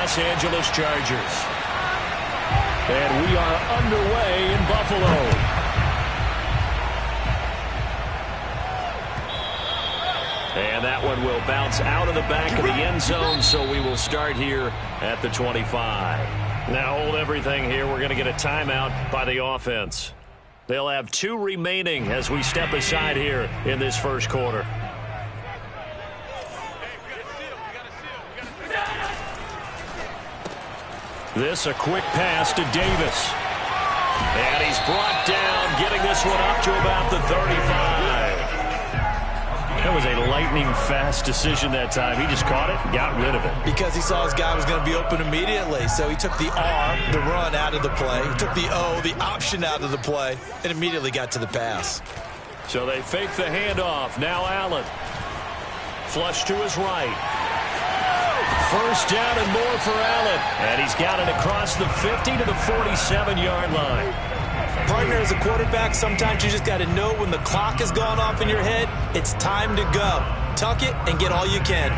Los Angeles Chargers. And we are underway in Buffalo. And that one will bounce out of the back of the end zone, so we will start here at the 25. Now hold everything here. We're going to get a timeout by the offense. They'll have 2 remaining as we step aside here in this first quarter. This a quick pass to Davis. And he's brought down, getting this one up to about the 35. That was a lightning-fast decision that time. He just caught it and got rid of it. Because he saw his guy was going to be open immediately. So he took the R, the run, out of the play. He took the O, the option, out of the play, and immediately got to the pass. So they fake the handoff. Now Allen. Flush to his right. First down and more for Allen. And he's got it across the 50 to the 47-yard line. Partner, as a quarterback, sometimes you just got to know when the clock has gone off in your head, it's time to go. Tuck it and get all you can.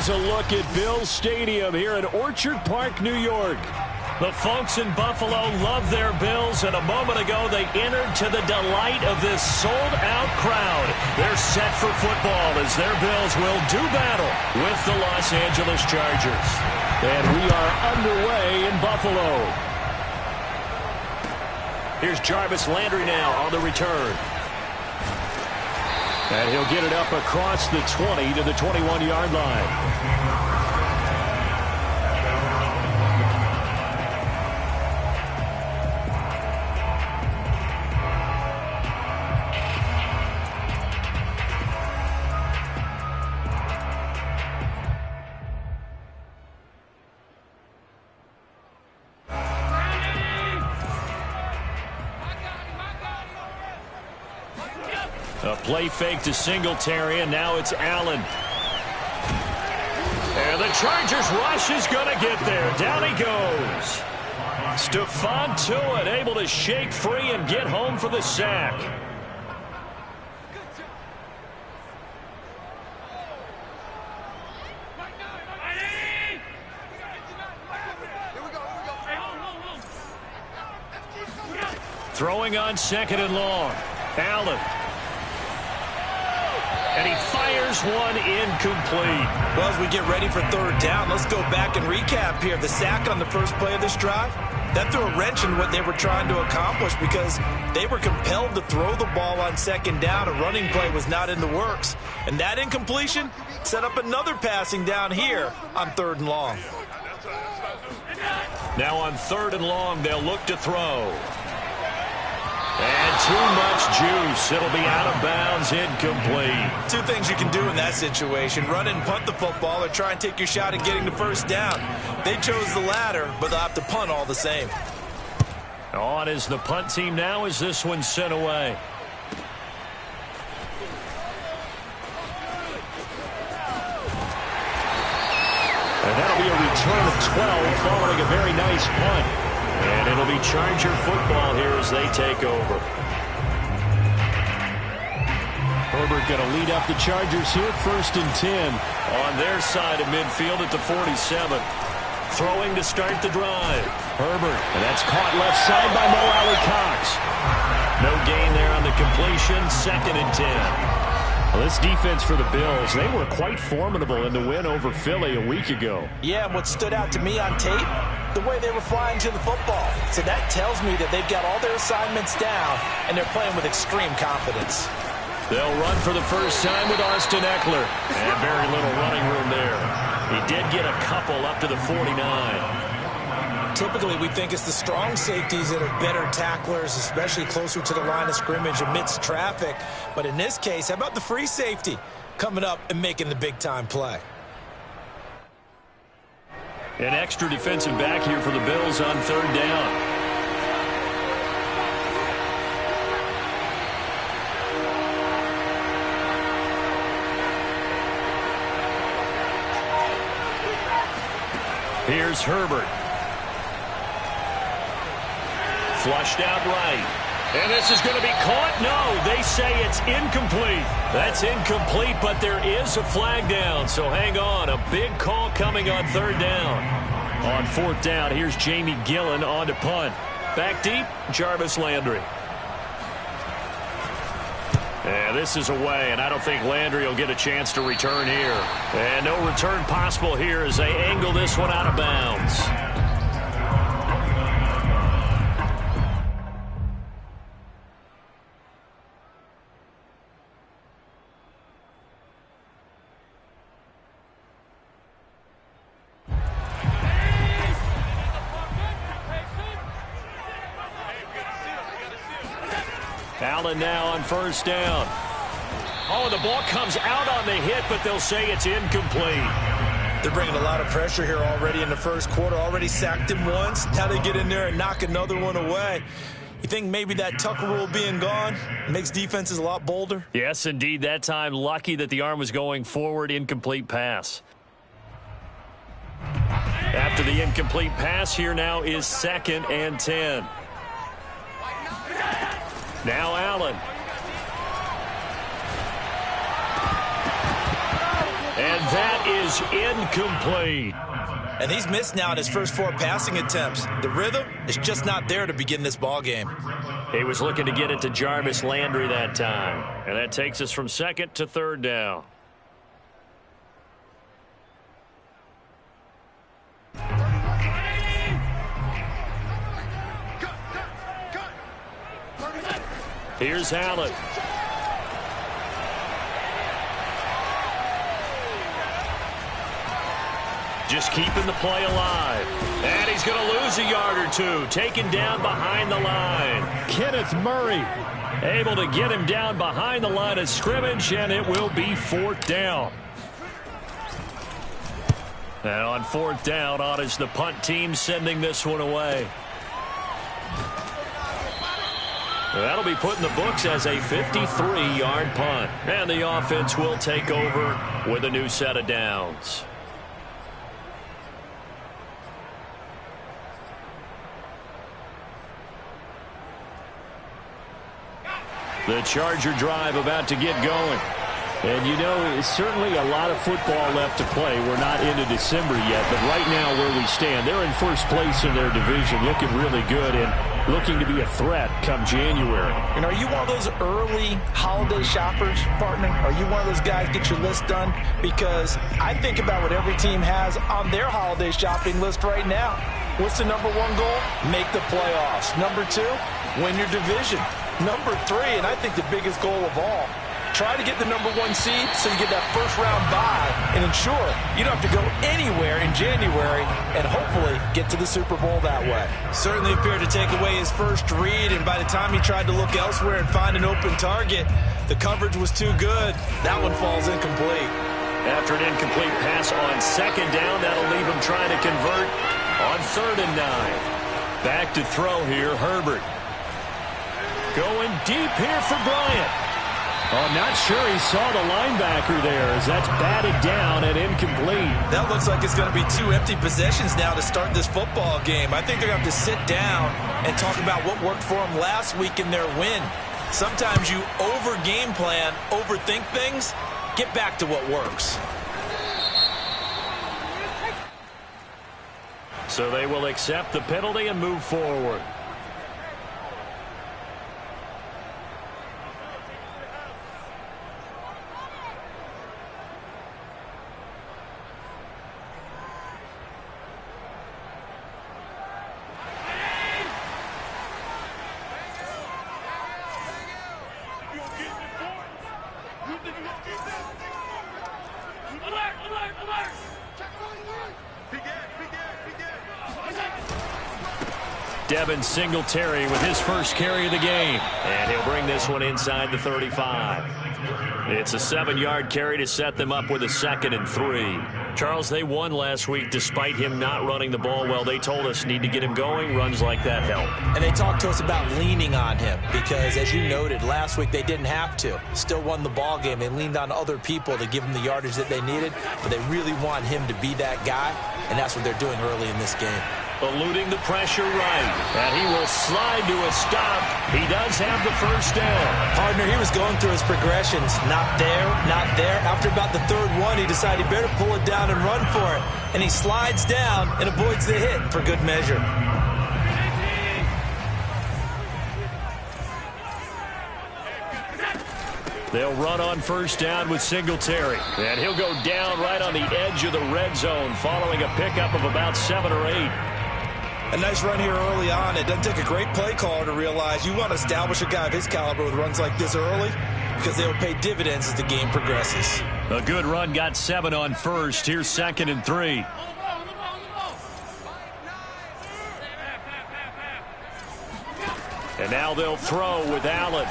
Here's a look at Bills Stadium here in Orchard Park, New York. The folks in Buffalo love their Bills, and a moment ago they entered to the delight of this sold-out crowd. They're set for football as their Bills will do battle with the Los Angeles Chargers. And we are underway in Buffalo. Here's Jarvis Landry now on the return. And he'll get it up across the 20 to the 21-yard line. Play fake to Singletary, and now it's Allen. And the Chargers rush is going to get there. Down he goes. Stephon Tuitt able to shake free and get home for the sack. Throwing on 2nd and long. Allen. And he fires one incomplete. Well, as we get ready for 3rd down, let's go back and recap here. The sack on the first play of this drive, that threw a wrench in what they were trying to accomplish because they were compelled to throw the ball on 2nd down. A running play was not in the works. And that incompletion set up another passing down here on 3rd and long. Now on 3rd and long, they'll look to throw. And too much juice. It'll be out of bounds, incomplete. Two things you can do in that situation. Run and punt the football or try and take your shot at getting the 1st down. They chose the latter, but they'll have to punt all the same. On is the punt team now as this one's sent away. And that'll be a return of 12 following a very nice punt. And it'll be Charger football here as they take over. Herbert going to lead up the Chargers here, 1st and 10. On their side of midfield at the 47. Throwing to start the drive. Herbert, and that's caught left side by Mo Alley-Cox. No gain there on the completion, 2nd and 10. Well, this defense for the Bills, they were quite formidable in the win over Philly a week ago. Yeah, and what stood out to me on tape, the way they were flying to the football. So that tells me that they've got all their assignments down, and they're playing with extreme confidence. They'll run for the first time with Austin Eckler. And very little running room there. He did get a couple up to the 49. Typically, we think it's the strong safeties that are better tacklers, especially closer to the line of scrimmage amidst traffic. But in this case, how about the free safety coming up and making the big-time play? An extra defensive back here for the Bills on 3rd down. Here's Herbert. Flushed out right. And this is going to be caught. No, they say it's incomplete. That's incomplete, but there is a flag down. So hang on. A big call coming on 3rd down. On 4th down, here's Jamie Gillen on to punt. Back deep, Jarvis Landry. And this is away, and I don't think Landry will get a chance to return here. And no return possible here as they angle this one out of bounds. Allen now on 1st down. Oh, the ball comes out on the hit, but they'll say it's incomplete. They're bringing a lot of pressure here already in the 1st quarter. Already sacked him once. Now they get in there and knock another one away. You think maybe that Tucker rule being gone makes defenses a lot bolder? Yes, indeed. That time, lucky that the arm was going forward. Incomplete pass. After the incomplete pass, here now is 2nd and 10. Now Allen. And that is incomplete. And he's missed now in his first 4 passing attempts. The rhythm is just not there to begin this ball game. He was looking to get it to Jarvis Landry that time. And that takes us from 2nd to 3rd down. Here's Allen. Just keeping the play alive. And he's going to lose a yard or two. Taken down behind the line. Kenneth Murray able to get him down behind the line of scrimmage, and it will be 4th down. And on 4th down, on is the punt team sending this one away. That'll be put in the books as a 53-yard punt. And the offense will take over with a new set of downs. The Charger drive about to get going. And, you know, it's certainly a lot of football left to play. We're not into December yet, but right now where we stand, they're in first place in their division, looking really good and looking to be a threat come January. And are you one of those early holiday shoppers, partner? Are you one of those guys get your list done? Because I think about what every team has on their holiday shopping list right now. What's the number one goal? Make the playoffs. Number two, win your division. Number three, and I think the biggest goal of all, try to get the number one seed so you get that first round bye and ensure you don't have to go anywhere in January and hopefully get to the Super Bowl that way. Certainly appeared to take away his first read, and by the time he tried to look elsewhere and find an open target, the coverage was too good. That one falls incomplete. After an incomplete pass on second down, that'll leave him trying to convert on 3rd and 9. Back to throw here, Herbert. Going deep here for Bryant. I'm not sure he saw the linebacker there as that's batted down and incomplete. That looks like it's going to be 2 empty possessions now to start this football game. I think they're going to have to sit down and talk about what worked for them last week in their win. Sometimes you over-game plan, overthink things, get back to what works. So they will accept the penalty and move forward. Devin Singletary with his first carry of the game. And he'll bring this one inside the 35. It's a 7-yard carry to set them up with a 2nd and 3. Charles, they won last week despite him not running the ball well. They told us need to get him going. Runs like that help. And they talked to us about leaning on him because, as you noted, last week they didn't have to. Still won the ball game. They leaned on other people to give them the yardage that they needed, but they really want him to be that guy, and that's what they're doing early in this game. Eluding the pressure right. And he will slide to a stop. He does have the first down. Partner, he was going through his progressions. Not there, not there. After about the 3rd one, he decided he better pull it down and run for it. And he slides down and avoids the hit for good measure. They'll run on first down with Singletary. And he'll go down right on the edge of the red zone following a pickup of about 7 or 8. A nice run here early on. It doesn't take a great play caller to realize you want to establish a guy of his caliber with runs like this early because they will pay dividends as the game progresses. A good run got 7 on first. Here's 2nd and 3. And now they'll throw with Allen.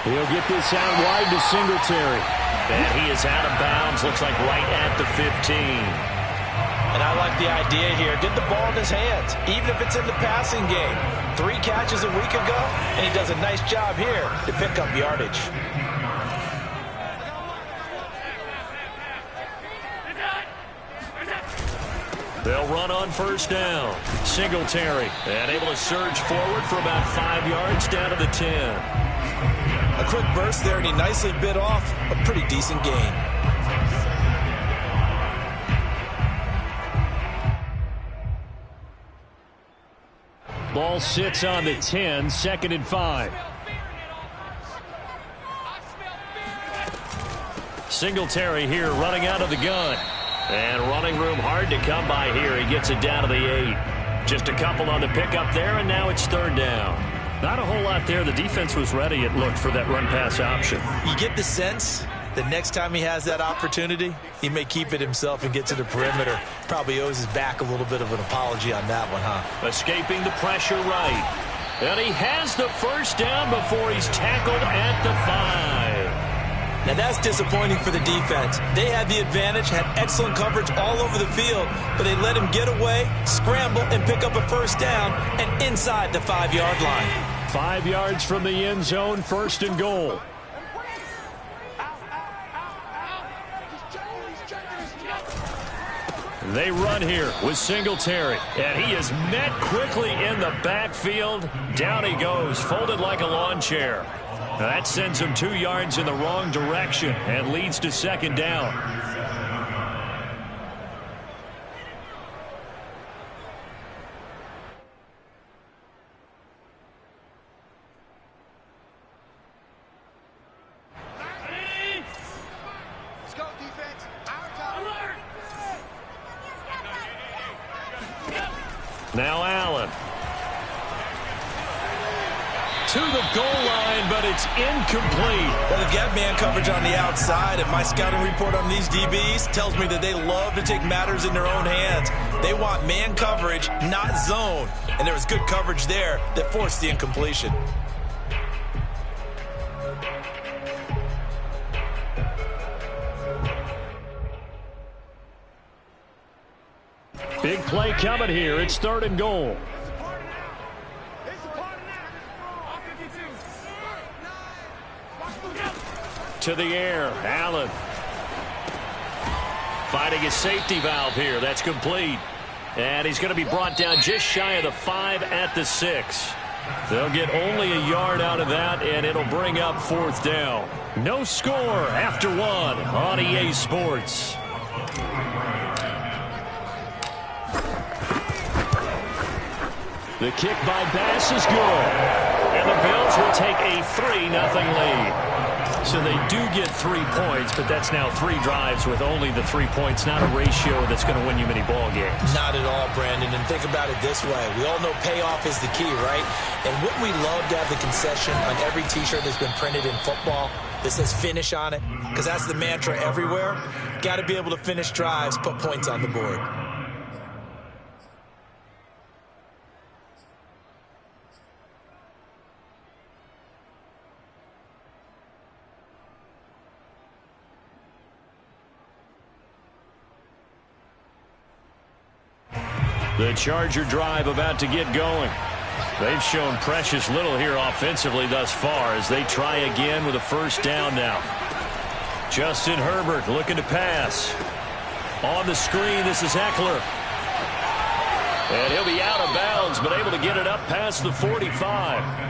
He'll get this out wide to Singletary. And he is out of bounds. Looks like right at the 15. And I like the idea here. Get the ball in his hands, even if it's in the passing game. 3 catches a week ago, and he does a nice job here to pick up yardage. They'll run on first down. Singletary, and able to surge forward for about 5 yards down to the 10. A quick burst there, and he nicely bit off a pretty decent gain. Ball sits on the 10, 2nd and 5. Singletary here running out of the gun. And running room hard to come by here. He gets it down to the 8. Just a couple on the pickup there, and now it's 3rd down. Not a whole lot there. The defense was ready, it looked, for that run-pass option. You get the sense that next time he has that opportunity, he may keep it himself and get to the perimeter. Probably owes his back a little bit of an apology on that one, huh? Escaping the pressure right. And he has the first down before he's tackled at the 5. Now that's disappointing for the defense. They had the advantage, had excellent coverage all over the field, but they let him get away, scramble, and pick up a first down and inside the 5-yard line. 5 yards from the end zone, 1st and goal. They run here with Singletary, and he is met quickly in the backfield. Down he goes, folded like a lawn chair. Now that sends him 2 yards in the wrong direction and leads to 2nd down. Now Allen. To the goal line, but it's incomplete. Well, they've got man coverage on the outside, and my scouting report on these DBs tells me that they love to take matters in their own hands. They want man coverage, not zone. And there was good coverage there that forced the incompletion. Big play coming here. It's 3rd and goal. To the air, Allen. Finding a safety valve here. That's complete. And he's going to be brought down just shy of the 5 at the 6. They'll get only a yard out of that, and it'll bring up 4th down. No score after 1 on EA Sports. The kick by Bass is good. And the Bills will take a 3-0 lead. So they do get 3 points, but that's now 3 drives with only the 3 points, not a ratio that's going to win you many ball games. Not at all, Brandon. And think about it this way. We all know payoff is the key, right? And wouldn't we love to have the concession on every T-shirt that's been printed in football that says finish on it? Because that's the mantra everywhere. Got to be able to finish drives, put points on the board. The Charger drive about to get going. They've shown precious little here offensively thus far as they try again with a 1st down now. Justin Herbert looking to pass. On the screen, this is Eckler. And he'll be out of bounds, but able to get it up past the 45.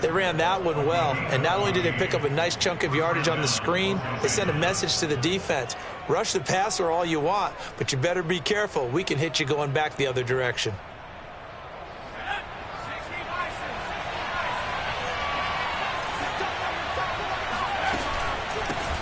They ran that one well, and not only did they pick up a nice chunk of yardage on the screen, they sent a message to the defense. Rush the passer all you want, but you better be careful. We can hit you going back the other direction.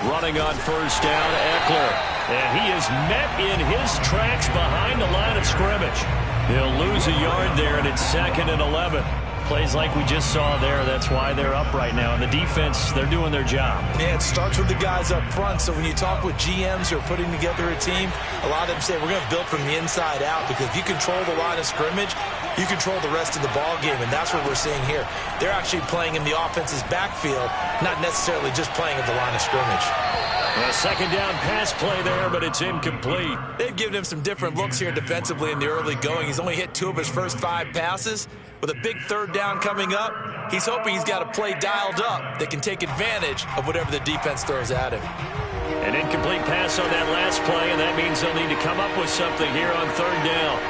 Running on 1st down, Eckler. And he is met in his tracks behind the line of scrimmage. He'll lose a yard there, and it's 2nd and 11. Plays like we just saw there. That's why they're up right now. And the defense, they're doing their job. Yeah, it starts with the guys up front. So when you talk with GMs who are putting together a team, a lot of them say we're going to build from the inside out, because if you control the line of scrimmage, you control the rest of the ball game, and that's what we're seeing here. They're actually playing in the offense's backfield, not necessarily just playing at the line of scrimmage. A 2nd down pass play there, but it's incomplete. They've given him some different looks here defensively in the early going. He's only hit 2 of his first 5 passes. With a big 3rd down coming up, he's hoping he's got a play dialed up that can take advantage of whatever the defense throws at him. An incomplete pass on that last play, and that means they'll need to come up with something here on 3rd down.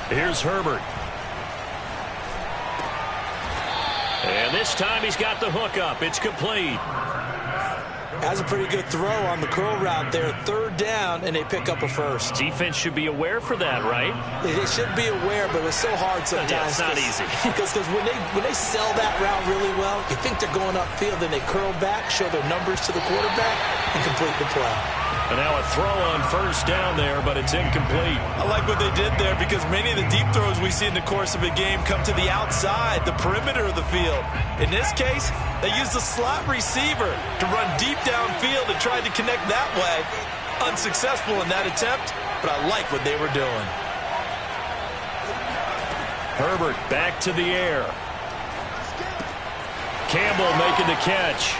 Here's Herbert. And this time he's got the hook up. It's complete. Has a pretty good throw on the curl route there. 3rd down, and they pick up a first. Defense should be aware for that, right? They should be aware, but it's so hard sometimes. Yeah, it's not easy. Because when they sell that route really well, you think they're going upfield, then they curl back, show their numbers to the quarterback, and complete the play. And now a throw on 1st down there, but it's incomplete. I like what they did there, because many of the deep throws we see in the course of a game come to the outside, the perimeter of the field. In this case, they used the slot receiver to run deep downfield and tried to connect that way. unsuccessful in that attempt, but I like what they were doing. Herbert back to the air. Campbell making the catch.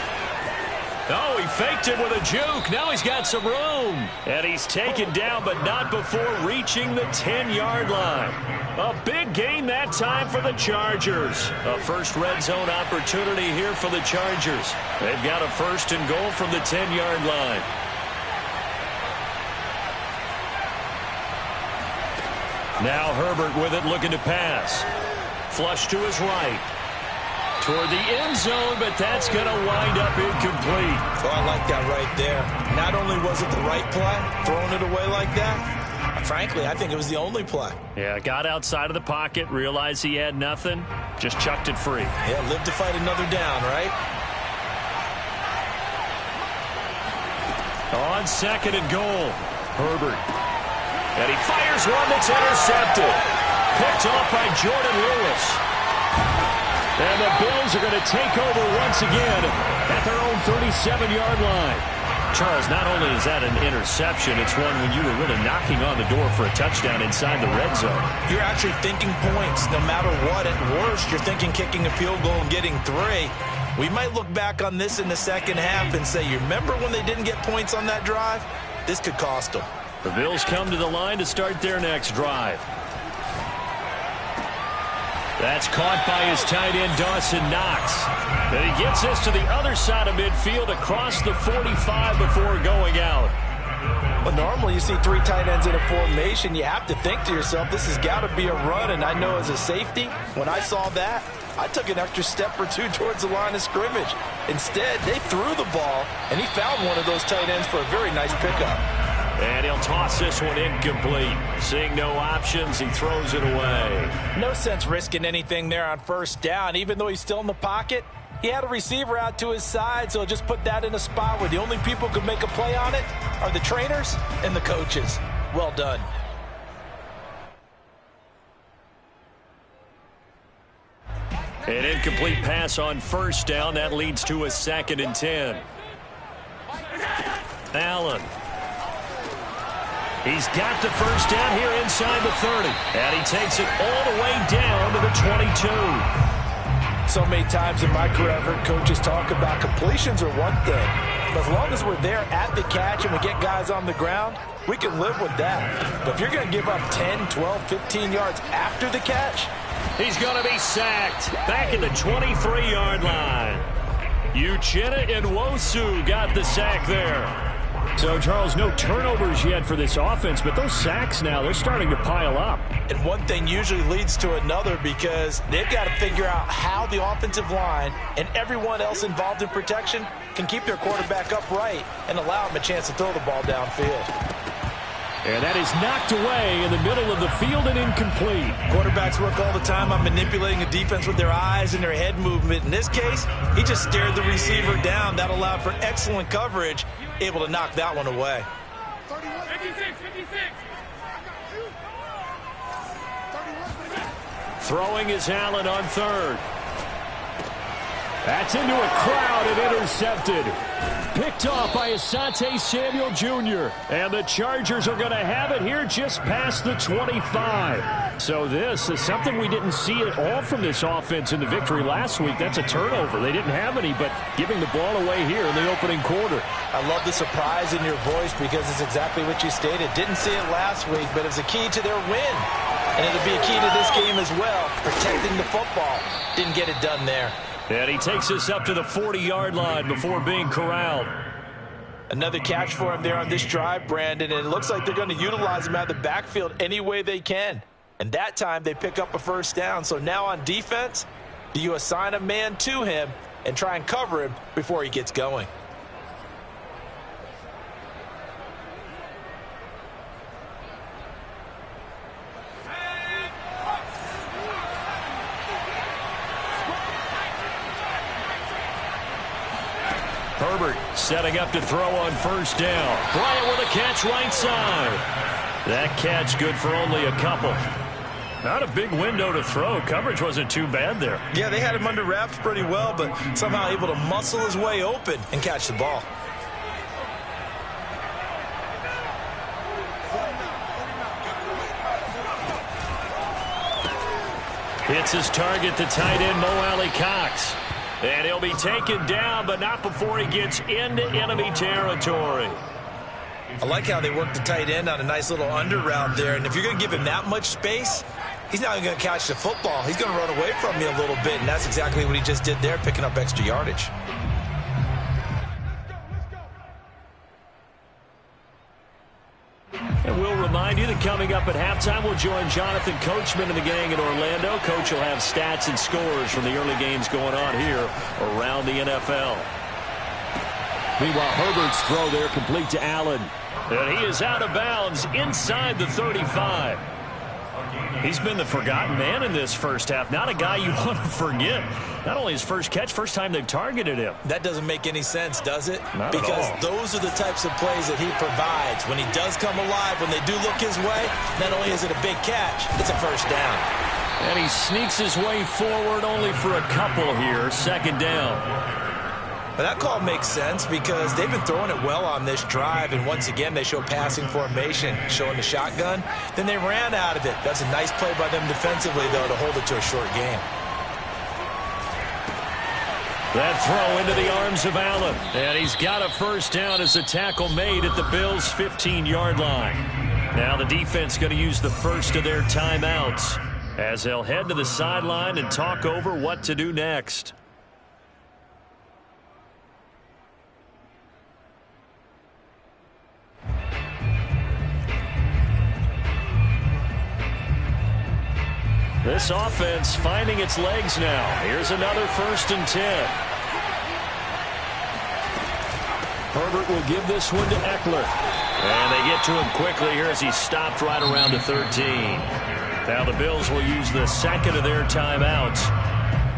Oh, he faked it with a juke. Now he's got some room. And he's taken down, but not before reaching the 10-yard line. A big gain that time for the Chargers. A first red zone opportunity here for the Chargers. They've got a first and goal from the 10-yard line. Now Herbert with it, looking to pass. Flush to his right. Toward the end zone, but that's going to wind up incomplete. Oh, I like that right there. Not only was it the right play, throwing it away like that, frankly, I think it was the only play. Yeah, got outside of the pocket, realized he had nothing, just chucked it free. Yeah, live to fight another down, right? On second and goal, Herbert. And he fires one that's intercepted. Picked off by Jordan Lewis. And the Bills are going to take over once again at their own 37-yard line. Charles, not only is that an interception, it's one when you were really knocking on the door for a touchdown inside the red zone. You're actually thinking points no matter what. At worst, you're thinking kicking a field goal and getting 3. We might look back on this in the second half and say, you remember when they didn't get points on that drive? This could cost them. The Bills come to the line to start their next drive. That's caught by his tight end, Dawson Knox. And he gets this to the other side of midfield across the 45 before going out. Well, normally you see 3 tight ends in a formation. You have to think to yourself, this has got to be a run. And I know as a safety, when I saw that, I took an extra step or 2 towards the line of scrimmage. Instead, they threw the ball, and he found one of those tight ends for a very nice pickup. And he'll toss this one incomplete. Seeing no options, he throws it away. No sense risking anything there on first down. Even though he's still in the pocket, he had a receiver out to his side, so just put that in a spot where the only people who can make a play on it are the trainers and the coaches. Well done. An incomplete pass on first down. That leads to a 2nd and 10. Allen. He's got the first down here inside the 30. And he takes it all the way down to the 22. So many times in my career, I've heard coaches talk about completions are one thing. But as long as we're there at the catch and we get guys on the ground, we can live with that. But if you're going to give up 10, 12, 15 yards after the catch, he's going to be sacked back at the 23-yard line. Uchenna Nwosu got the sack there. So, Charles, no turnovers yet for this offense, but those sacks now, they're starting to pile up. And one thing usually leads to another because they've got to figure out how the offensive line and everyone else involved in protection can keep their quarterback upright and allow him a chance to throw the ball downfield. And that is knocked away in the middle of the field and incomplete. Quarterbacks work all the time on manipulating a defense with their eyes and their head movement. In this case, he just stared the receiver down. That allowed for excellent coverage, able to knock that one away. 56. Throwing is Allen on third. That's into a crowd and intercepted. Picked off by Asante Samuel Jr. And the Chargers are going to have it here just past the 25. So this is something we didn't see at all from this offense in the victory last week. That's a turnover. They didn't have any, but giving the ball away here in the opening quarter. I love the surprise in your voice because it's exactly what you stated. Didn't see it last week, but it was a key to their win. And it'll be a key to this game as well, protecting the football. Didn't get it done there. And he takes us up to the 40-yard line before being corralled. Another catch for him there on this drive, Brandon, and it looks like they're going to utilize him out of the backfield any way they can. And that time they pick up a first down. So now on defense, do you assign a man to him and try and cover him before he gets going? Herbert setting up to throw on first down. Bryant with a catch right side. That catch good for only a couple. Not a big window to throw. Coverage wasn't too bad there. Yeah, they had him under wraps pretty well, but somehow able to muscle his way open and catch the ball. Hits his target, the tight end, Mo Alley-Cox. And he'll be taken down, but not before he gets into enemy territory. I like how they work the tight end on a nice little under route there. And if you're going to give him that much space, he's not going to catch the football. He's going to run away from you a little bit, and that's exactly what he just did there, picking up extra yardage. And we'll remind you that coming up at halftime, we'll join Jonathan Coachman and the gang in Orlando. Coach will have stats and scores from the early games going on here around the NFL. Meanwhile, Herbert's throw there complete to Allen. And he is out of bounds inside the 35. He's been the forgotten man in this first half. Not a guy you want to forget. Not only his first catch, first time they've targeted him. That doesn't make any sense, does it? Not because at all. Those are the types of plays that he provides. When he does come alive, when they do look his way, not only is it a big catch, it's a first down. And he sneaks his way forward only for a couple here. Second down. But that call makes sense because they've been throwing it well on this drive, and once again they show passing formation, showing the shotgun. Then they ran out of it. That's a nice play by them defensively, though, to hold it to a short game. That throw into the arms of Allen. And he's got a first down as a tackle made at the Bills' 15-yard line. Now the defense going to use the first of their timeouts as they'll head to the sideline and talk over what to do next. This offense finding its legs now. Here's another 1st and 10. Herbert will give this one to Eckler. And they get to him quickly here as he stopped right around the 13. Now the Bills will use the second of their timeouts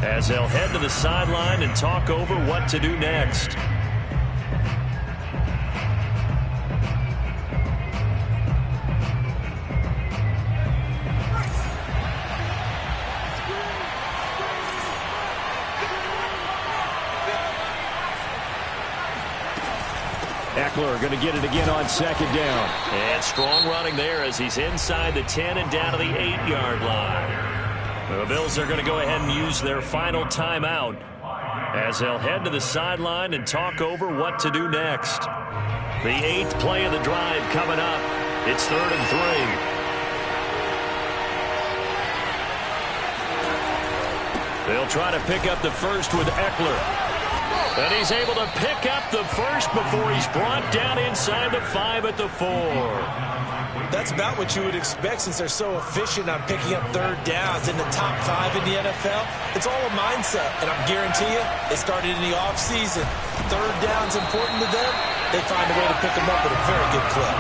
as they'll head to the sideline and talk over what to do next. Eckler going to get it again on second down. And strong running there as he's inside the 10 and down to the 8-yard line. The Bills are going to go ahead and use their final timeout as they'll head to the sideline and talk over what to do next. The 8th play of the drive coming up. It's 3rd and 3. They'll try to pick up the first with Eckler. And he's able to pick up the first before he's brought down inside the 5 at the 4. That's about what you would expect since they're so efficient on picking up third downs in the top 5 in the NFL. It's all a mindset, and I'm guarantee you they started in the offseason. Third down's important to them. They find a way to pick them up at a very good clip.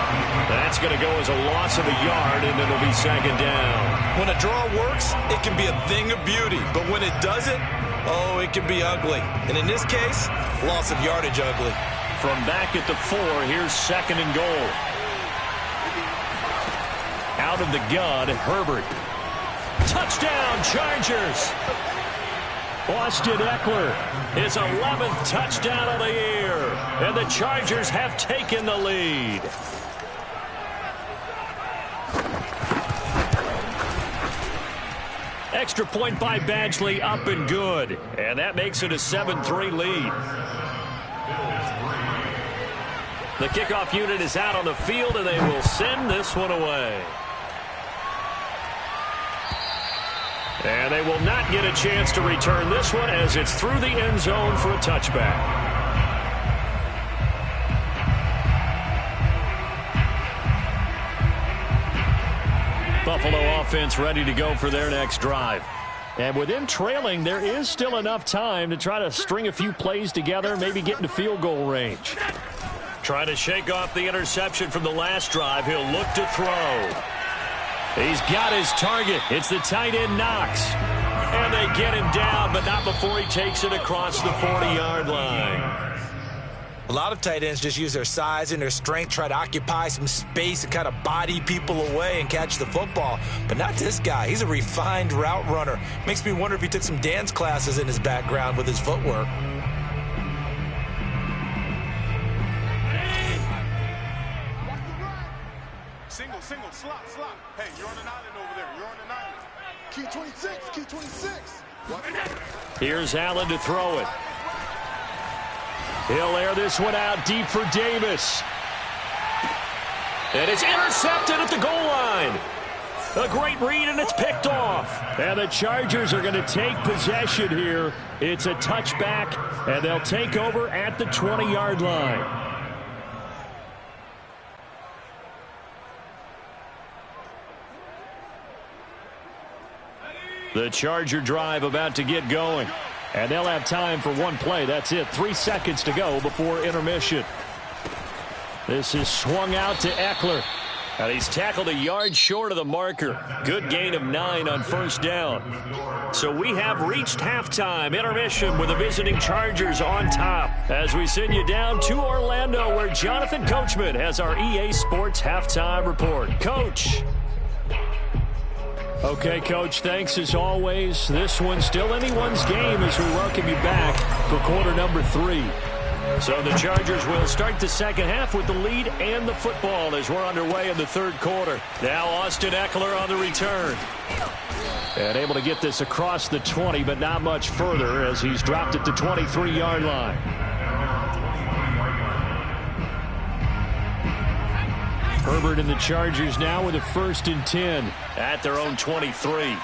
That's going to go as a loss of a yard, and it'll be second down. When a draw works, it can be a thing of beauty, but when it doesn't, oh, it can be ugly. And in this case, loss of yardage ugly. From back at the 4, here's 2nd and goal. Out of the gun, Herbert. Touchdown, Chargers! Austin Eckler, his 11th touchdown of the year. And the Chargers have taken the lead. Extra point by Badgley, up and good. And that makes it a 7-3 lead. The kickoff unit is out on the field, and they will send this one away. And they will not get a chance to return this one as it's through the end zone for a touchback. Buffalo offense ready to go for their next drive. And with them trailing, there is still enough time to try to string a few plays together, maybe get into field goal range. Trying to shake off the interception from the last drive. He'll look to throw. He's got his target. It's the tight end Knox. And they get him down, but not before he takes it across the 40-yard line. A lot of tight ends just use their size and their strength, try to occupy some space and kind of body people away and catch the football. But not this guy. He's a refined route runner. Makes me wonder if he took some dance classes in his background with his footwork. Single, slot. Hey, you're on an island over there. You're on an island. Key 26, key 26. Here's Allen to throw it. He'll air this one out deep for Davis. And it's intercepted at the goal line. A great read, and it's picked off. And the Chargers are going to take possession here. It's a touchback, and they'll take over at the 20-yard line. The Charger drive about to get going. And they'll have time for one play. That's it. 3 seconds to go before intermission. This is swung out to Eckler. And he's tackled a yard short of the marker. Good gain of 9 on first down. So we have reached halftime. Intermission with the visiting Chargers on top. As we send you down to Orlando, where Jonathan Coachman has our EA Sports halftime report. Coach. Okay, Coach, thanks as always. This one's still anyone's game as we welcome you back for quarter number 3. So the Chargers will start the second half with the lead and the football as we're underway in the third quarter. Now Austin Eckler on the return. And able to get this across the 20, but not much further as he's dropped at the 23-yard line. Herbert and the Chargers now with a 1st and 10 at their own 23.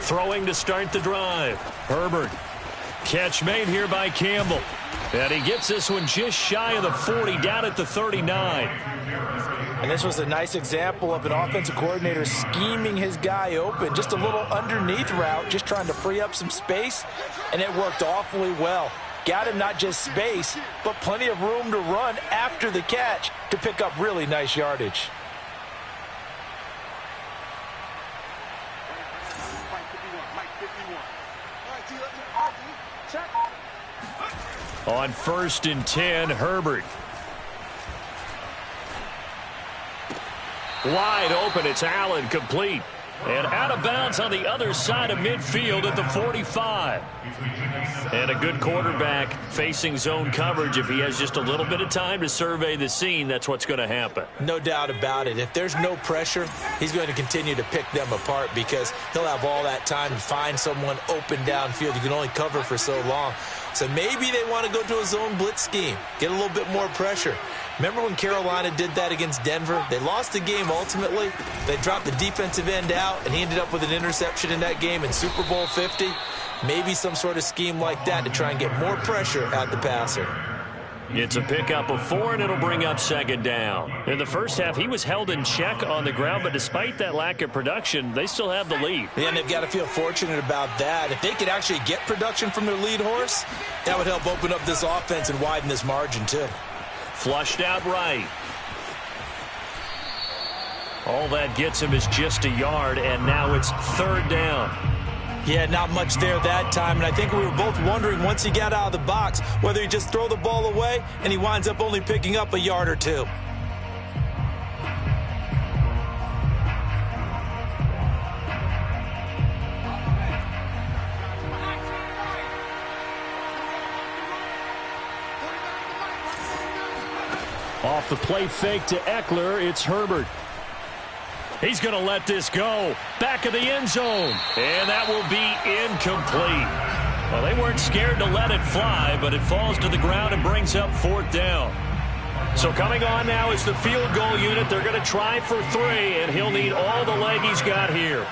Throwing to start the drive. Herbert. Catch made here by Campbell. And he gets this one just shy of the 40, down at the 39. And this was a nice example of an offensive coordinator scheming his guy open. Just a little underneath route, just trying to free up some space. And it worked awfully well. Got him not just space, but plenty of room to run after the catch to pick up really nice yardage. On 1st and 10, Herbert. Wide open, it's Allen, complete. And out of bounds on the other side of midfield at the 45. And a good quarterback facing zone coverage. If he has just a little bit of time to survey the scene, that's what's going to happen. No doubt about it. If there's no pressure, he's going to continue to pick them apart because he'll have all that time to find someone open downfield. You can only cover for so long. So maybe they want to go to a zone blitz scheme, get a little bit more pressure. Remember when Carolina did that against Denver? They lost the game ultimately. They dropped the defensive end out, and he ended up with an interception in that game in Super Bowl 50. Maybe some sort of scheme like that to try and get more pressure at the passer. It's a pickup of 4, and it'll bring up 2nd down. In the first half, he was held in check on the ground, but despite that lack of production, they still have the lead. And they've got to feel fortunate about that. If they could actually get production from their lead horse, that would help open up this offense and widen this margin too. Flushed out right. All that gets him is just a yard, and now it's 3rd down. Yeah, not much there that time, and I think we were both wondering once he got out of the box whether he'd just throw the ball away, and he winds up only picking up a yard or 2. Off the play fake to Eckler, it's Herbert. He's going to let this go. Back of the end zone. And that will be incomplete. Well, they weren't scared to let it fly, but it falls to the ground and brings up 4th down. So coming on now is the field goal unit. They're going to try for 3, and he'll need all the leg he's got here.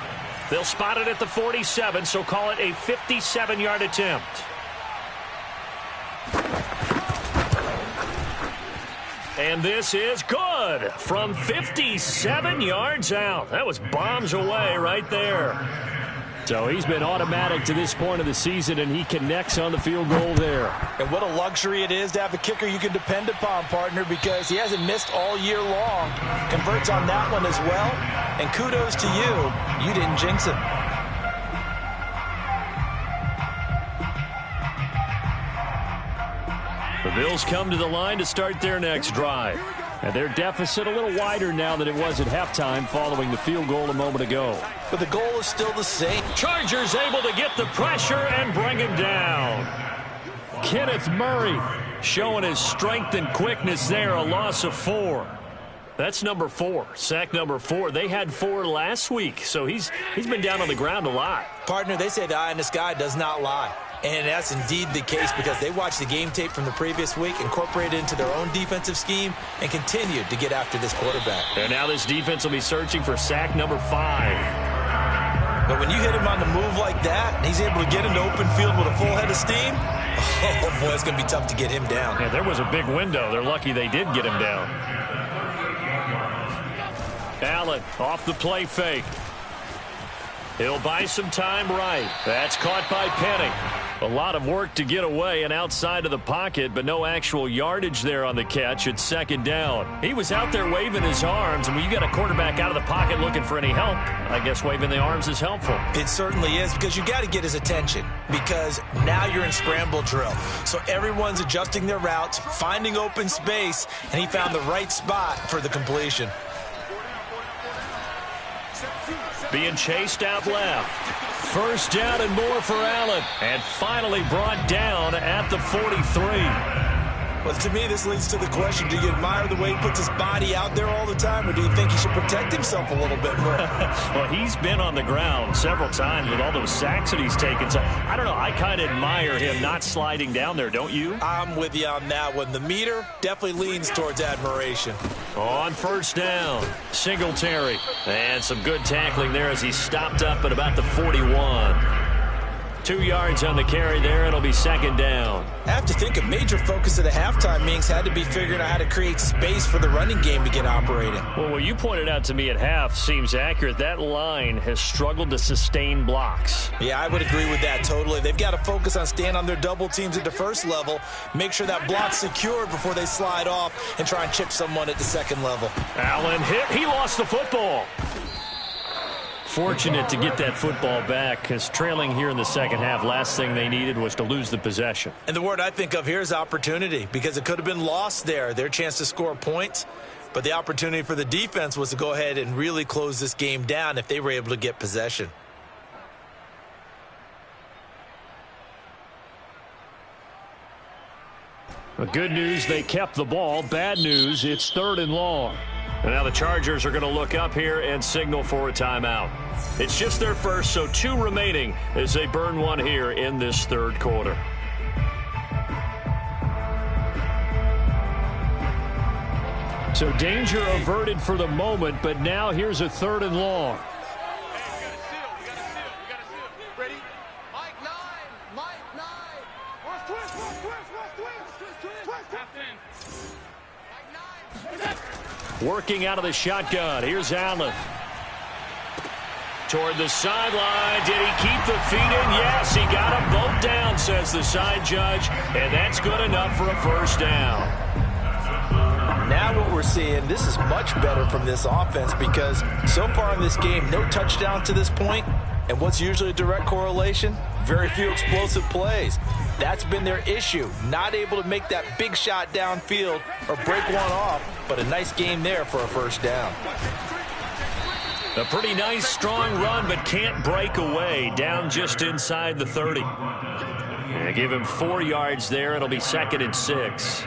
They'll spot it at the 47, so call it a 57-yard attempt. And this is good from 57 yards out. That was bombs away right there. So he's been automatic to this point of the season, and he connects on the field goal there. And what a luxury it is to have a kicker you can depend upon, partner, because he hasn't missed all year long. Converts on that one as well. And kudos to you. You didn't jinx it. The Bills come to the line to start their next drive. And their deficit a little wider now than it was at halftime following the field goal a moment ago. But the goal is still the same. Chargers able to get the pressure and bring him down. Kenneth Murray showing his strength and quickness there, a loss of 4. That's number 4, sack number 4. They had 4 last week, so he's been down on the ground a lot. Partner, they say the eye in the sky does not lie. And that's indeed the case because they watched the game tape from the previous week, incorporated it into their own defensive scheme, and continued to get after this quarterback. And now this defense will be searching for sack number 5. But when you hit him on the move like that, and he's able to get into open field with a full head of steam, oh boy, it's going to be tough to get him down. Yeah, there was a big window. They're lucky they did get him down. Allen off the play fake. He'll buy some time right. That's caught by Penny. A lot of work to get away and outside of the pocket, but no actual yardage there on the catch. It's second down. He was out there waving his arms, and when you got a quarterback out of the pocket looking for any help, I guess waving the arms is helpful. It certainly is because you got to get his attention because now you're in scramble drill. So everyone's adjusting their routes, finding open space, and he found the right spot for the completion. Being chased out left. First down and more for Allen. And finally brought down at the 43. Well, to me, this leads to the question, do you admire the way he puts his body out there all the time, or do you think he should protect himself a little bit more? Well, he's been on the ground several times with all those sacks that he's taken. So, I don't know, I kind of admire him not sliding down there, don't you? I'm with you on that one. The meter definitely leans towards admiration. On first down, Singletary. And some good tackling there as he stopped up at about the 41. 2 yards on the carry there. It'll be second down. I have to think a major focus of the halftime meetings had to be figuring out how to create space for the running game to get operating. Well, what you pointed out to me at half seems accurate. That line has struggled to sustain blocks. Yeah, I would agree with that totally. They've got to focus on staying on their double teams at the first level, make sure that block's secured before they slide off and try and chip someone at the second level. Allen hit. He lost the football. Fortunate to get that football back because trailing here in the second half, last thing they needed was to lose the possession. And the word I think of here is opportunity because it could have been lost there, their chance to score points. But the opportunity for the defense was to go ahead and really close this game down if they were able to get possession. The good news, they kept the ball. Bad news, it's third and long. And now the Chargers are going to look up here and signal for a timeout. It's just their first, so 2 remaining as they burn one here in this third quarter. So danger averted for the moment, but now here's a third and long. Working out of the shotgun. Here's Allen. Toward the sideline. Did he keep the feet in? Yes, he got them both down, says the side judge. And that's good enough for a first down. Now what we're seeing, this is much better from this offense because so far in this game, no touchdown to this point. And what's usually a direct correlation? Very few explosive plays. That's been their issue. Not able to make that big shot downfield or break one off, but a nice game there for a first down. A pretty nice, strong run, but can't break away. Down just inside the 30. And give him 4 yards there. It'll be second and 6.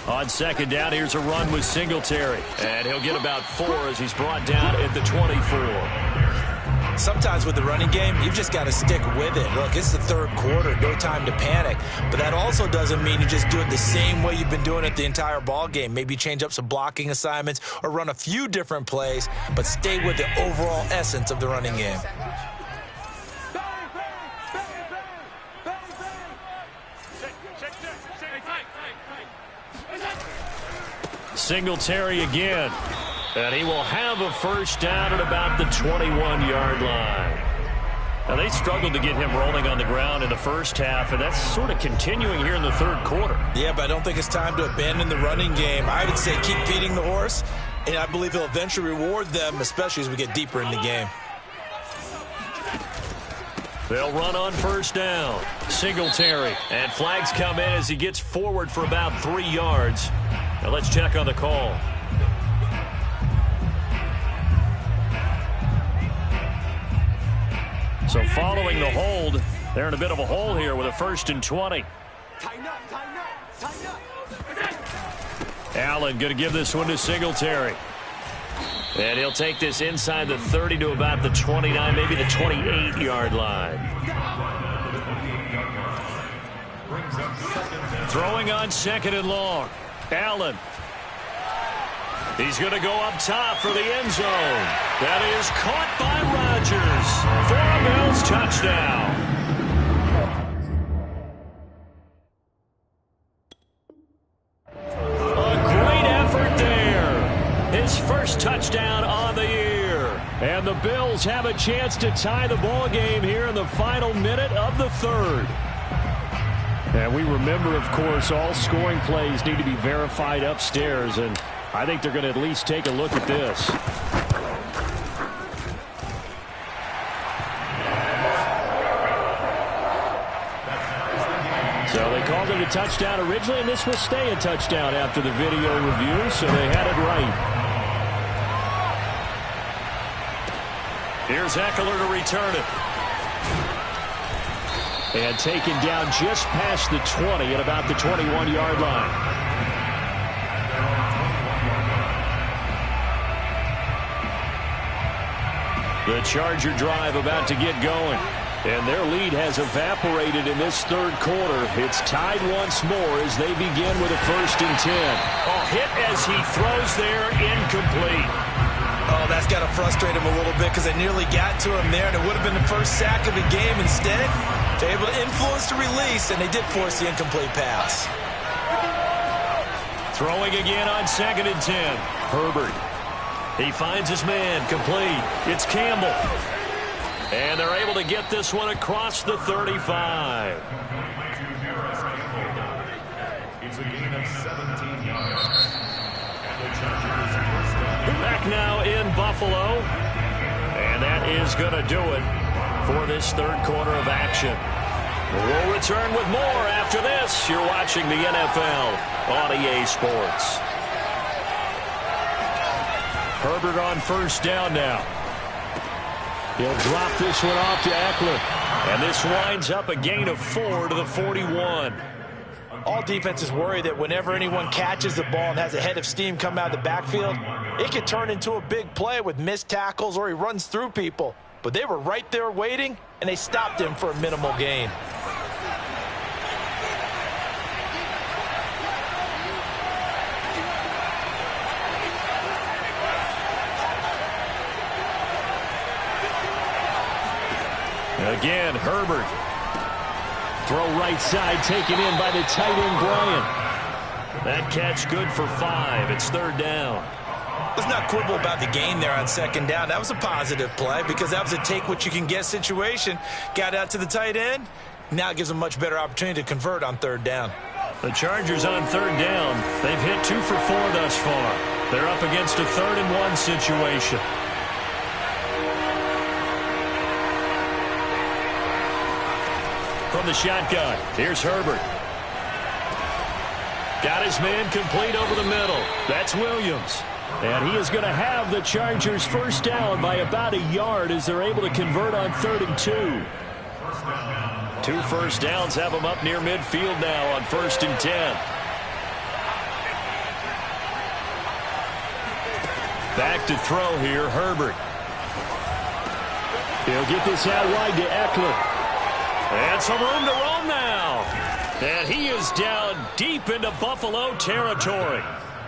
On second down, here's a run with Singletary. And he'll get about 4 as he's brought down at the 24. Sometimes with the running game, you've just got to stick with it. Look, it's the third quarter, no time to panic. But that also doesn't mean you just do it the same way you've been doing it the entire ball game. Maybe change up some blocking assignments or run a few different plays, but stay with the overall essence of the running game. Singletary again. And he will have a first down at about the 21-yard line. Now, they struggled to get him rolling on the ground in the first half, and that's sort of continuing here in the third quarter. Yeah, but I don't think it's time to abandon the running game. I would say keep feeding the horse, and I believe he'll eventually reward them, especially as we get deeper in the game. They'll run on first down. Singletary. And flags come in as he gets forward for about 3 yards. Now let's check on the call. So following the hold, they're in a bit of a hole here with a 1st and 20. Tighten up, tighten up, tighten up. Allen going to give this one to Singletary. And he'll take this inside the 30 to about the 29, maybe the 28-yard line. Throwing on 2nd and long. Allen. He's going to go up top for the end zone. That is caught by Rodgers for a Bills touchdown. A great effort there. His first touchdown on the year. And the Bills have a chance to tie the ball game here in the final minute of the 3rd. And we remember, of course, all scoring plays need to be verified upstairs, and I think they're going to at least take a look at this. So they called it a touchdown originally, and this will stay a touchdown after the video review, so they had it right. Here's Eckler to return it. And taken down just past the 20 at about the 21-yard line. The Charger drive about to get going. And their lead has evaporated in this 3rd quarter. It's tied once more as they begin with a 1st and 10. A hit as he throws there, incomplete. Oh, that's got to frustrate him a little bit because they nearly got to him there, and it would have been the first sack of the game. Instead, they're able to influence the release, and they did force the incomplete pass. Throwing again on 2nd and 10. Herbert. He finds his man, complete. It's Campbell. And they're able to get this one across the 35. It's a gain of 17 yards. Back now in Buffalo. And that is going to do it for this 3rd quarter of action. We'll return with more after this. You're watching the NFL on EA Sports. Herbert on 1st down now. He'll drop this one off to Eckler. And this winds up a gain of 4 to the 41. All defenses worry that whenever anyone catches the ball and has a head of steam come out of the backfield, it could turn into a big play with missed tackles or he runs through people. But they were right there waiting, and they stopped him for a minimal gain. Again, Herbert. Throw right side, taken in by the tight end, Bryant. That catch good for 5. It's 3rd down. Let's not quibble about the gain there on 2nd down. That was a positive play because that was a take-what-you-can-get situation. Got out to the tight end. Now it gives them a much better opportunity to convert on 3rd down. The Chargers on 3rd down. They've hit 2 for 4 thus far. They're up against a 3rd and 1 situation. From the shotgun, here's Herbert. Got his man complete over the middle. That's Williams. And he is going to have the Chargers 1st down by about a yard as they're able to convert on 3rd and 2. 2 first downs have them up near midfield now on 1st and 10. Back to throw here, Herbert. He'll get this out wide to Eckler. And some room to roam now. And he is down deep into Buffalo territory.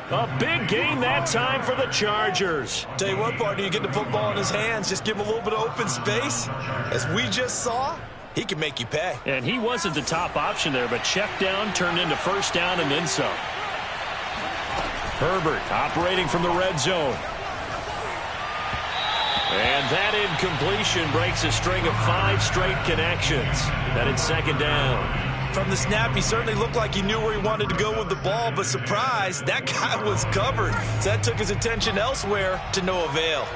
A big gain that time for the Chargers. Tell you what, partner, you get the football in his hands, just give him a little bit of open space. As we just saw, he can make you pay. And he wasn't the top option there, but check down turned into 1st down and then some. Herbert operating from the red zone. And that incompletion breaks a string of 5 straight connections. That is 2nd down. From the snap, he certainly looked like he knew where he wanted to go with the ball, but surprise, that guy was covered. So that took his attention elsewhere to no avail.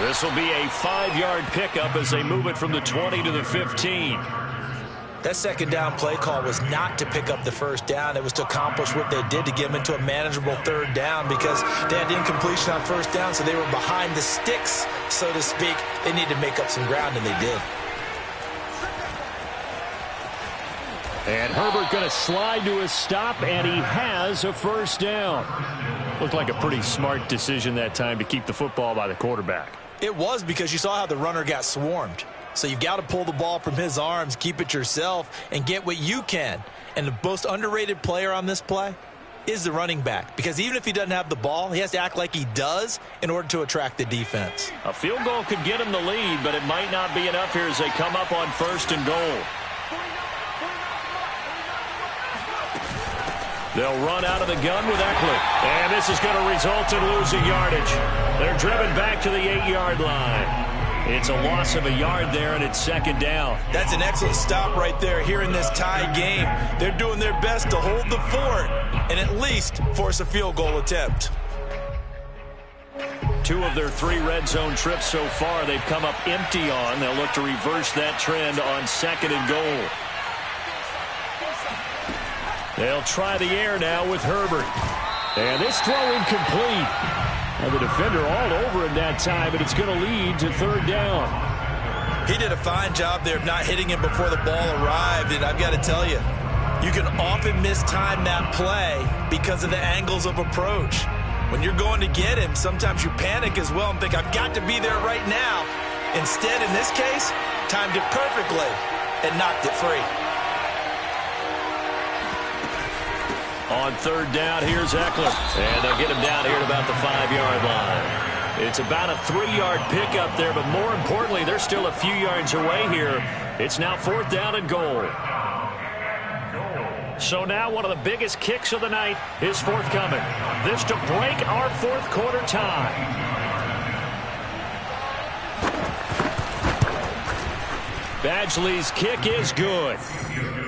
This will be a 5-yard pickup as they move it from the 20 to the 15. That second down play call was not to pick up the first down. It was to accomplish what they did to get them into a manageable third down because they had incompletion on first down, so they were behind the sticks, so to speak. They needed to make up some ground, and they did. And Herbert going to slide to a stop, and he has a first down. Looked like a pretty smart decision that time to keep the football by the quarterback. It was, because you saw how the runner got swarmed. So you've got to pull the ball from his arms, keep it yourself, and get what you can. And the most underrated player on this play is the running back. Because even if he doesn't have the ball, he has to act like he does in order to attract the defense. A field goal could get him the lead, but it might not be enough here as they come up on 1st and goal. They'll run out of the gun with Eckler. And this is going to result in losing yardage. They're driven back to the 8-yard line. It's a loss of a yard there, and it's 2nd down. That's an excellent stop right there here in this tie game. They're doing their best to hold the fort and at least force a field goal attempt. 2 of their 3 red zone trips so far they've come up empty on. They'll look to reverse that trend on 2nd and goal. They'll try the air now with Herbert. And this throw incomplete. And the defender all over him that time, but it's going to lead to 3rd down. He did a fine job there of not hitting him before the ball arrived, and I've got to tell you, you can often mistime that play because of the angles of approach. When you're going to get him, sometimes you panic as well and think, I've got to be there right now. Instead, in this case, timed it perfectly and knocked it free. On 3rd down, here's Eckler. And they'll get him down here at about the 5-yard line. It's about a 3-yard pickup there, but more importantly, they're still a few yards away here. It's now 4th down and goal. So now one of the biggest kicks of the night is forthcoming. This to break our 4th quarter tie. Badgley's kick is good.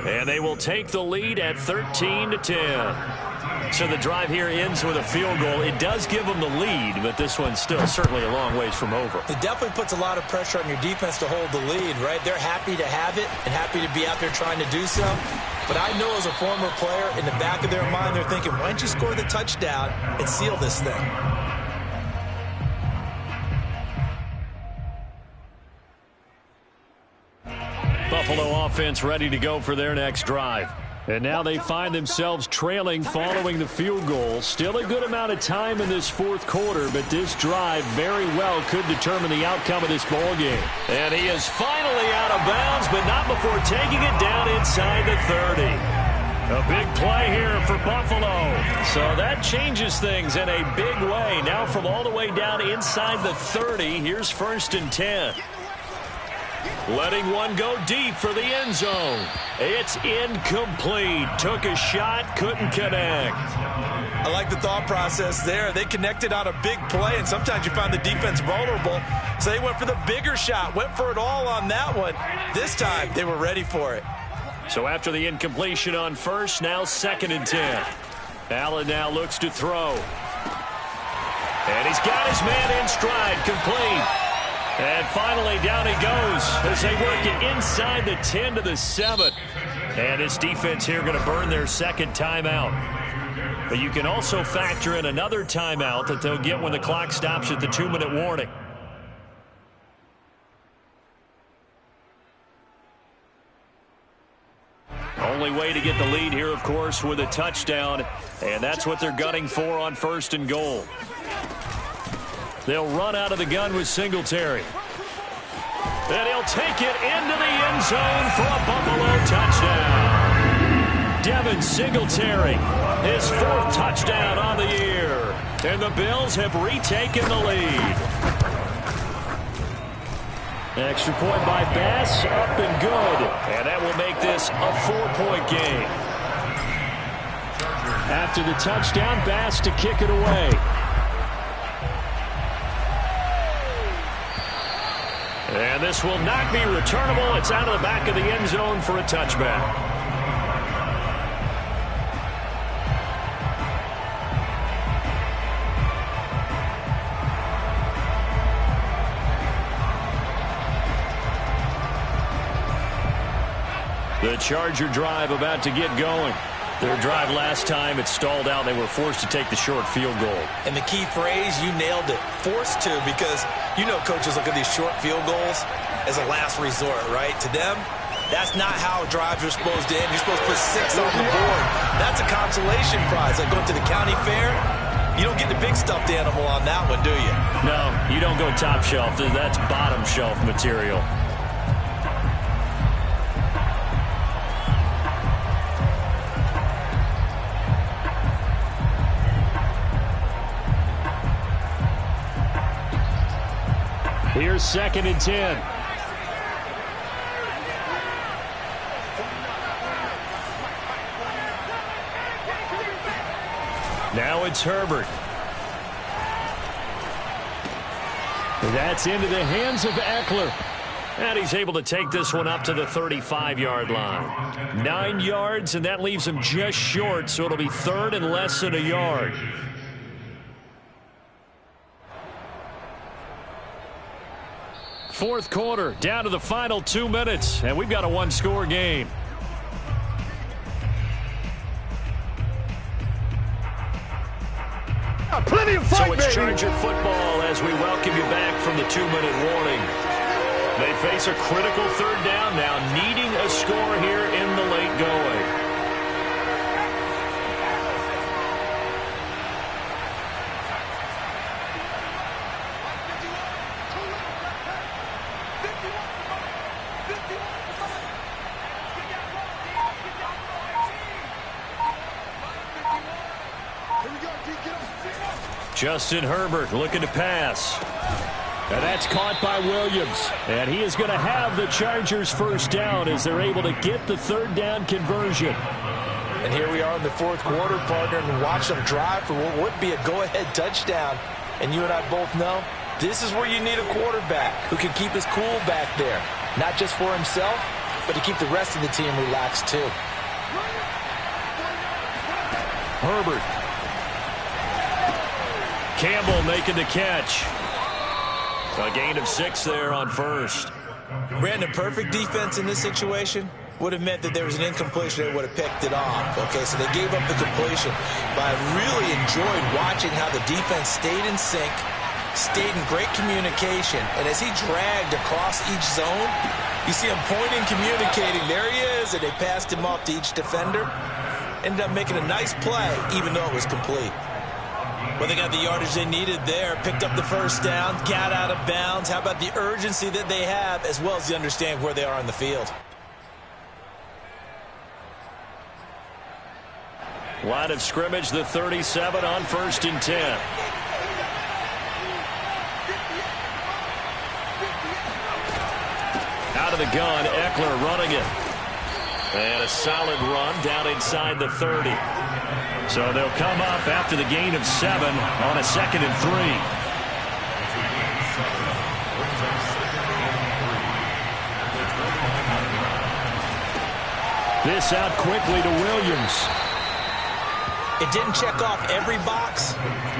And they will take the lead at 13-10. So the drive here ends with a field goal. It does give them the lead, but this one's still certainly a long ways from over. It definitely puts a lot of pressure on your defense to hold the lead, right? They're happy to have it and happy to be out there trying to do so. But I know as a former player, in the back of their mind, they're thinking, why don't you score the touchdown and seal this thing? Buffalo offense ready to go for their next drive. And now they find themselves trailing following the field goal. Still a good amount of time in this 4th quarter, but this drive very well could determine the outcome of this ball game. And he is finally out of bounds, but not before taking it down inside the 30. A big play here for Buffalo. So that changes things in a big way. Now from all the way down inside the 30, here's 1st and 10. Letting one go deep for the end zone. It's incomplete. Took a shot, couldn't connect. I like the thought process there. They connected on a big play, and sometimes you find the defense vulnerable. So they went for the bigger shot, went for it all on that one. This time, they were ready for it. So after the incompletion on 1st, now 2nd and 10. Allen now looks to throw. And he's got his man in stride, complete. And finally, down he goes as they work it inside the 10 to the 7. And this defense here going to burn their 2nd timeout. But you can also factor in another timeout that they'll get when the clock stops at the 2-minute warning. Only way to get the lead here, of course, with a touchdown. And that's what they're gunning for on 1st and goal. They'll run out of the gun with Singletary. And he'll take it into the end zone for a Buffalo touchdown. Devin Singletary, his 4th touchdown on the year. And the Bills have retaken the lead. Extra point by Bass, up and good. And that will make this a 4-point game. After the touchdown, Bass to kick it away. And this will not be returnable. It's out of the back of the end zone for a touchback. The Charger drive about to get going. Their drive last time, it stalled out. They were forced to take the short field goal. And the key phrase, you nailed it, forced to, because you know coaches look at these short field goals as a last resort, right? To them, that's not how drives are supposed to end. You're supposed to put 6 on the board. That's a consolation prize. Like going to the county fair, you don't get the big stuffed animal on that one, do you? No, you don't go top shelf. That's bottom shelf material. Here's 2nd and 10. Now it's Herbert. That's into the hands of Eckler. And he's able to take this one up to the 35-yard line. 9 yards, and that leaves him just short, so it'll be 3rd and less than a yard. Fourth quarter, down to the final 2 minutes, and we've got a one-score game. Plenty of fight, so it's baby. Charger football as we welcome you back from the 2-minute warning. They face a critical 3rd down now, needing a score here in the late going. Justin Herbert looking to pass. And that's caught by Williams. And he is going to have the Chargers first down as they're able to get the 3rd down conversion. And here we are in the 4th quarter, partner, and watch them drive for what would be a go-ahead touchdown. And you and I both know this is where you need a quarterback who can keep his cool back there. Not just for himself, but to keep the rest of the team relaxed too. Herbert. Campbell making the catch. A gain of 6 there on first. Brandon, perfect defense in this situation would have meant that there was an incompletion that would have picked it off. Okay, so they gave up the completion. But I really enjoyed watching how the defense stayed in sync, stayed in great communication. And as he dragged across each zone, you see him pointing, communicating. There he is, and they passed him off to each defender. Ended up making a nice play, even though it was complete. Well, they got the yardage they needed there, picked up the first down, got out of bounds. How about the urgency that they have, as well as the understand where they are on the field? Line of scrimmage, the 37 on 1st and 10. Out of the gun, Eckler running it. And a solid run down inside the 30. So they'll come up after the gain of 7 on a 2nd and 3. This out quickly to Williams. It didn't check off every box,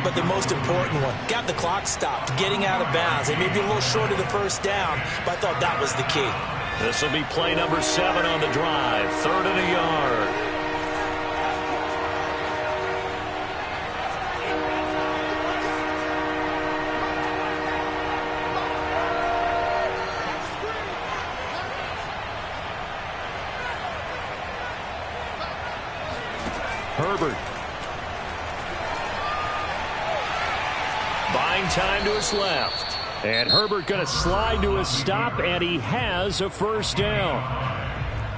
but the most important one. Got the clock stopped, getting out of bounds. They may be a little short of the first down, but I thought that was the key. This will be play number 7 on the drive. 3rd and a yard. Herbert. Buying time to his left. And Herbert going to slide to a stop, and he has a first down.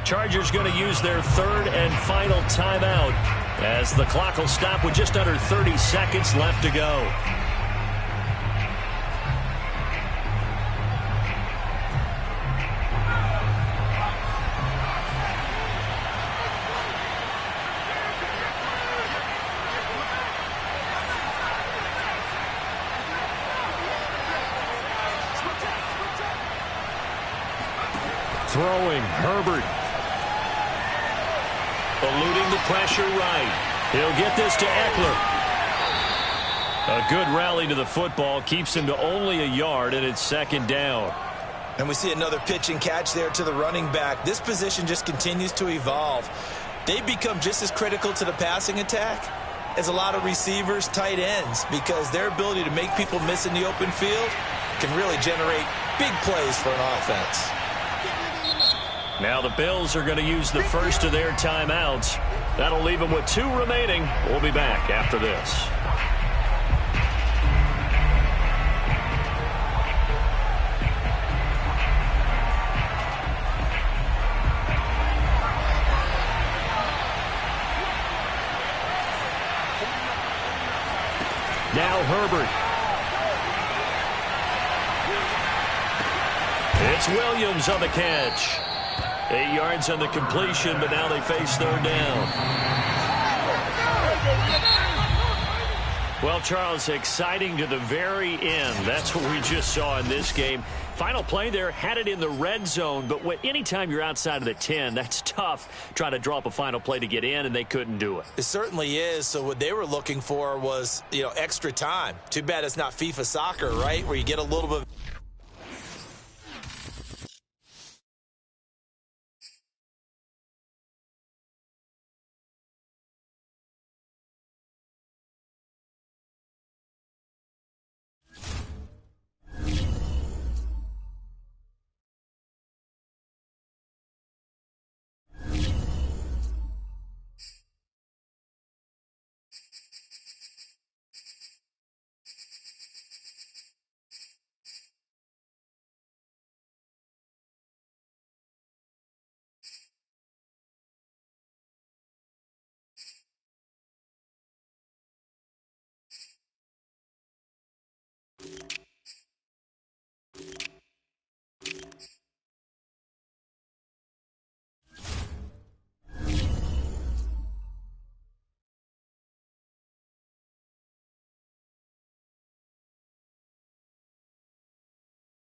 Chargers going to use their 3rd and final timeout as the clock will stop with just under 30 seconds left to go. Throwing, Herbert. Eluding the pressure right. He'll get this to Eckler. A good rally to the football. Keeps him to only a yard, and it's 2nd down. And we see another pitch and catch there to the running back. This position just continues to evolve. They become just as critical to the passing attack as a lot of receivers, tight ends, because their ability to make people miss in the open field can really generate big plays for an offense. Now the Bills are going to use the first of their timeouts. That'll leave them with 2 remaining. We'll be back after this. Now Herbert. It's Williams on the catch. 8 yards on the completion, but now they face third down. Well, Charles, exciting to the very end. That's what we just saw in this game. Final play there, had it in the red zone, but anytime you're outside of the 10, that's tough. Trying to draw up a final play to get in, and they couldn't do it. It certainly is. So what they were looking for was, extra time. Too bad it's not FIFA soccer, right, where you get a little bit